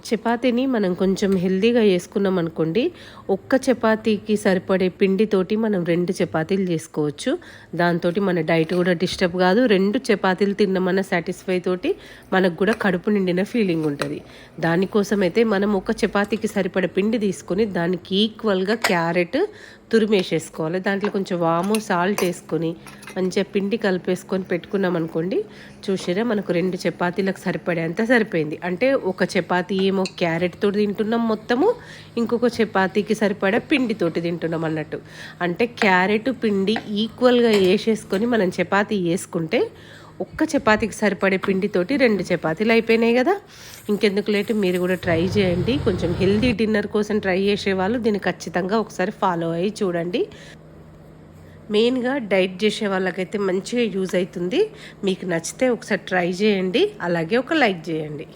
చపాతీని మనం కొంచెం హెల్తీగా చేసుకున్నాం అనుకోండి, ఒక్క చపాతీకి సరిపడే పిండితోటి మనం 2 చపాతీలు చేసుకోవచ్చు. దాంతోటి మన డైట్ కూడా డిస్టర్బ్ కాదు. 2 చపాతీలు తిన్నామన్న సాటిస్ఫై తోటి మనకు కూడా కడుపు నిండిన ఫీలింగ్ ఉంటుంది. దానికోసమైతే మనం ఒక చపాతీకి సరిపడే పిండి తీసుకొని దానికి ఈక్వల్గా క్యారెట్ తురిమేసేసుకోవాలి. దాంట్లో కొంచెం వాము సాల్ట్ వేసుకొని మంచిగా పిండి కలిపేసుకొని పెట్టుకున్నాం అనుకోండి, చూసారా మనకు 2 చపాతీలకు సరిపడేంత సరిపోయింది. అంటే ఒక చపాతీ ఏమో క్యారెట్ తోటి తింటున్నాం మొత్తము, ఇంకొక చపాతీకి సరిపడా పిండితోటి తింటున్నాం అన్నట్టు. అంటే క్యారెట్ పిండి ఈక్వల్గా వేసేసుకొని మనం చపాతీ వేసుకుంటే ఒక్క చపాతీకి సరిపడే పిండితోటి 2 చపాతీలు అయిపోయినాయి కదా. ఇంకెందుకు లేటు, మీరు కూడా ట్రై చేయండి. కొంచెం హెల్తీ డిన్నర్ కోసం ట్రై చేసేవాళ్ళు దీన్ని ఖచ్చితంగా ఒకసారి ఫాలో అయ్యి చూడండి. మెయిన్గా డైట్ చేసే వాళ్ళకైతే మంచిగా యూజ్ అవుతుంది. మీకు నచ్చితే ఒకసారి ట్రై చేయండి, అలాగే ఒక లైక్ చేయండి.